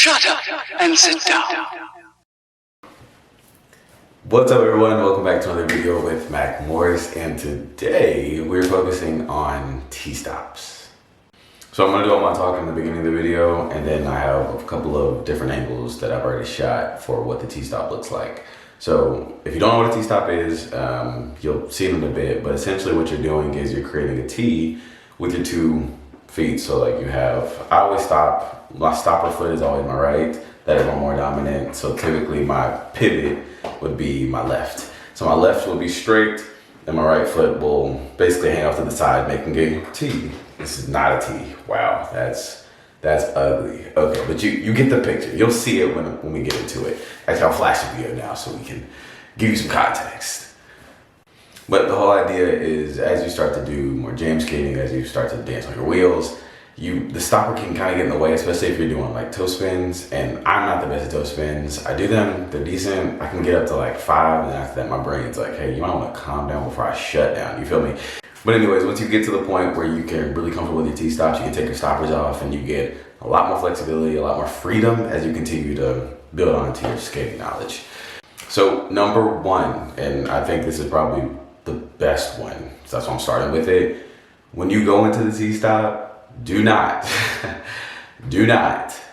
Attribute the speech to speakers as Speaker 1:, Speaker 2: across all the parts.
Speaker 1: Shut up and sit down.
Speaker 2: What's up, everyone? Welcome back to another video with Mac Morris, and today we're focusing on T-stops. So I'm going to do all my talk in the beginning of the video, and then I have a couple of different angles that I've already shot for what the T-stop looks like. So if you don't know what a T-stop is, you'll see it in a bit, but essentially what you're doing is you're creating a T with your 2 feet. So like you have, I always stop, my stopper foot is always my right, that is my more dominant. So typically my pivot would be my left. So my left will be straight and my right foot will basically hang off to the side, making a T. This is not a T. Wow, that's ugly. Okay, but you get the picture. You'll see it when we get into it. Actually, I'll flash the video now so we can give you some context. But the whole idea is, as you start to do more jam skating, as you start to dance on your wheels, the stopper can kind of get in the way, especially if you're doing like toe spins. And I'm not the best at toe spins. I do them, they're decent. I can get up to like 5, and after that my brain's like, hey, you might want to calm down before I shut down, you feel me? But anyways, once you get to the point where you can really comfortable with your T-stops, you can take your stoppers off and you get a lot more flexibility, a lot more freedom as you continue to build onto your skating knowledge. So number 1, and I think this is probably the best one, so that's why I'm starting with it. When you go into the T-stop, do not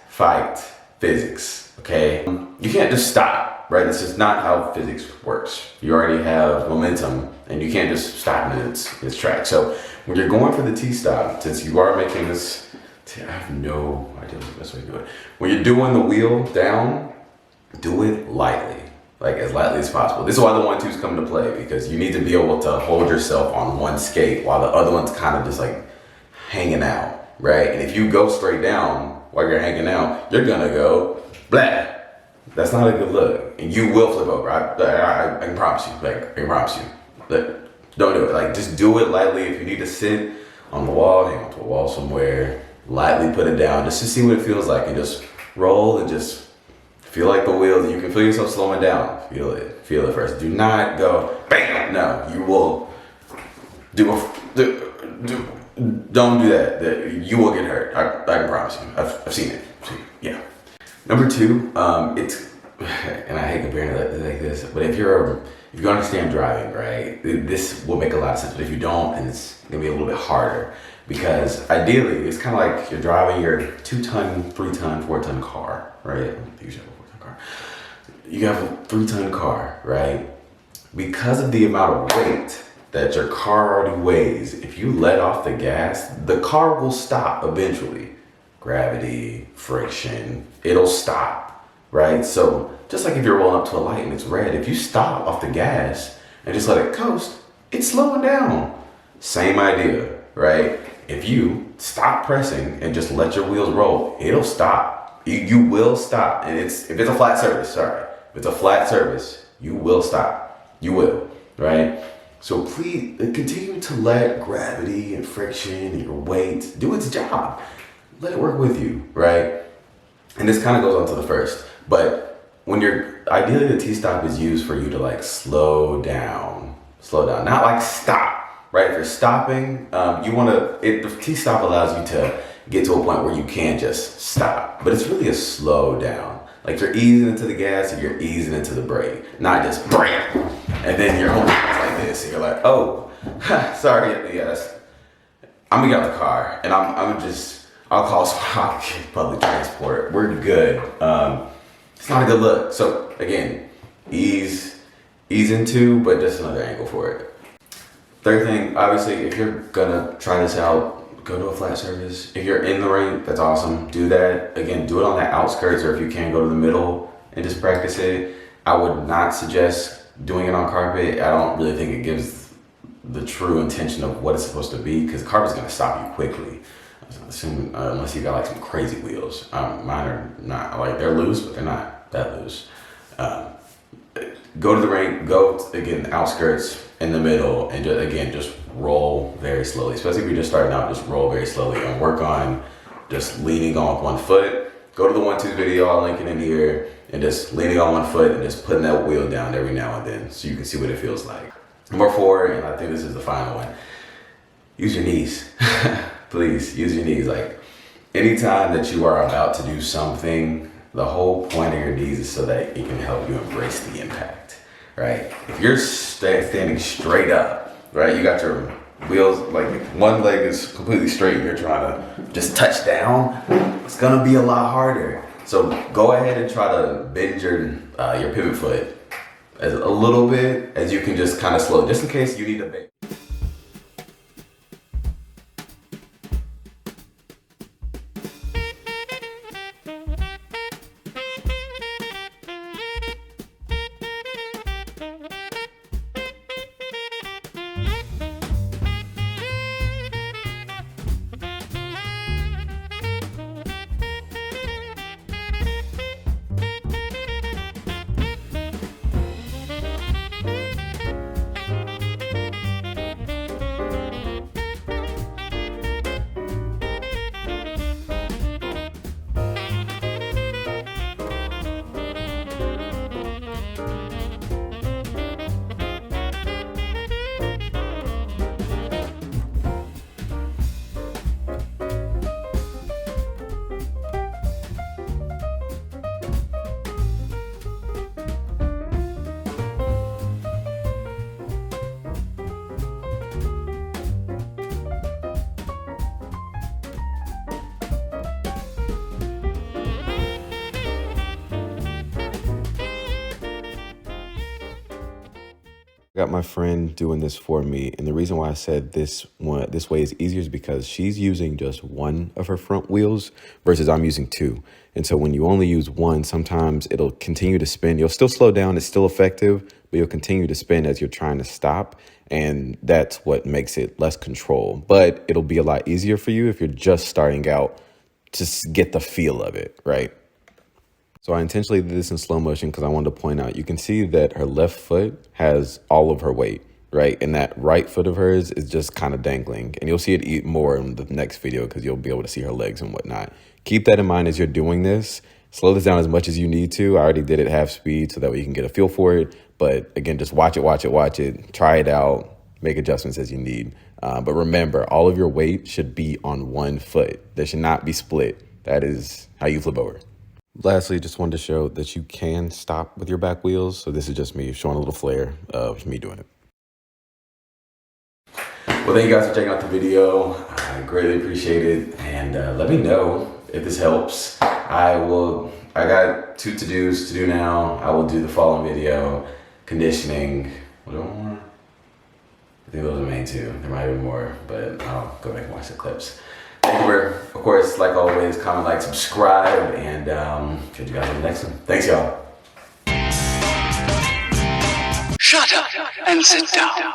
Speaker 2: fight physics, okay? You can't just stop, right? This is not how physics works. You already have momentum and you can't just stop in its track. So when you're going for the T-stop, since you are making this, I have no idea what the best way to do it. When you're doing the wheel down, do it lightly, like as lightly as possible. This is why the 1-2s come into play, because you need to be able to hold yourself on one skate while the other one's kind of just like hanging out, right? And if you go straight down while you're hanging out, you're gonna go blah. That's not a good look, and you will flip over. I can promise you. Like, I can promise you. Don't do it. Like, just do it lightly. If you need to sit on the wall, hang onto a wall somewhere, lightly put it down, just to see what it feels like, and just roll and just feel like the wheels. You can feel yourself slowing down. Feel it first. Do not go bam. No, you will don't do that. You will get hurt. I can promise you. I've seen it. Yeah. Number 2, it's, and I hate comparing it like this, but if you understand driving, right, this will make a lot of sense. But if you don't, and it's gonna be a little bit harder, because ideally it's kind of like you're driving your 2-ton, 3-ton, 4-ton car, right? I think you should have a 4-ton car. You have a 3-ton car, right? Because of the amount of weight that your car already weighs, if you let off the gas, the car will stop eventually. Gravity, friction, it'll stop, right? So just like if you're rolling up to a light and it's red, if you stop off the gas and just let it coast, it's slowing down. Same idea, right? If you stop pressing and just let your wheels roll, it'll stop. You will stop. And if it's a flat surface, if it's a flat surface, you will stop. You will, right? So please continue to let gravity and friction and your weight do its job. Let it work with you, right? And this kind of goes on to the first, but when ideally the T-stop is used for you to like slow down, not like stop, right? If you're stopping, the T-stop allows you to get to a point where you can just stop, but it's really a slow down. Like you're easing into the gas and you're easing into the brake, not just brake, and then you're holding it like this, and you're like, oh, sorry, yeah, I'm gonna get out of the car, and I'll call public transport. We're good. It's not a good look. So again, ease into, but just another angle for it. Third thing, obviously, if you're gonna try this out, go to a flat surface. If you're in the rink, that's awesome. Do that. Again, do it on the outskirts, or if you can, go to the middle and just practice it. I would not suggest doing it on carpet. I don't really think it gives the true intention of what it's supposed to be, because carpet's gonna stop you quickly. Unless you got like some crazy wheels. Mine are not, like, they're loose, but they're not that loose. Go to the rink, again, outskirts, in the middle, and just roll very slowly. Especially if you're just starting out, just roll very slowly and work on just leaning on one foot. Go to the 1-2 video, I'll link it in here, and just leaning on one foot and just putting that wheel down every now and then so you can see what it feels like. Number 4, and I think this is the final one, use your knees. Please use your knees. Like, anytime that you are about to do something The whole point of your knees is so that it can help you embrace the impact, right? If you're standing straight up, right, you got your wheels, like one leg is completely straight and you're trying to just touch down, it's gonna be a lot harder. So go ahead and try to bend your pivot foot as a little bit as you can, just kind of slow, just in case you need a bend. Got my friend doing this for me, and the reason why I said this way is easier is because she's using just one of her front wheels versus I'm using two. And so when you only use one, sometimes it'll continue to spin. You'll still slow down, it's still effective, but you'll continue to spin as you're trying to stop, and that's what makes it less control. But it'll be a lot easier for you if you're just starting out to get the feel of it, right? So I intentionally did this in slow motion because I wanted to point out, you can see that her left foot has all of her weight, right? And that right foot of hers is just kind of dangling. And you'll see it eat more in the next video because you'll be able to see her legs and whatnot. Keep that in mind as you're doing this. Slow this down as much as you need to. I already did it half speed so that way you can get a feel for it. But again, just watch it. Try it out. Make adjustments as you need. But remember, all of your weight should be on one foot. They should not be split. That is how you flip over. Lastly, just wanted to show that you can stop with your back wheels. So this is just me showing a little flair of me doing it. Well, thank you guys for checking out the video. I greatly appreciate it. And let me know if this helps. I got 2 to-dos to do now. I will do the following video, conditioning. What do I want? I think those are the main 2. There might be more, but I'll go back and watch the clips. Anywhere, of course, like always, comment, like, subscribe, and catch you guys on the next one. Thanks, y'all.
Speaker 1: Shut up and sit down.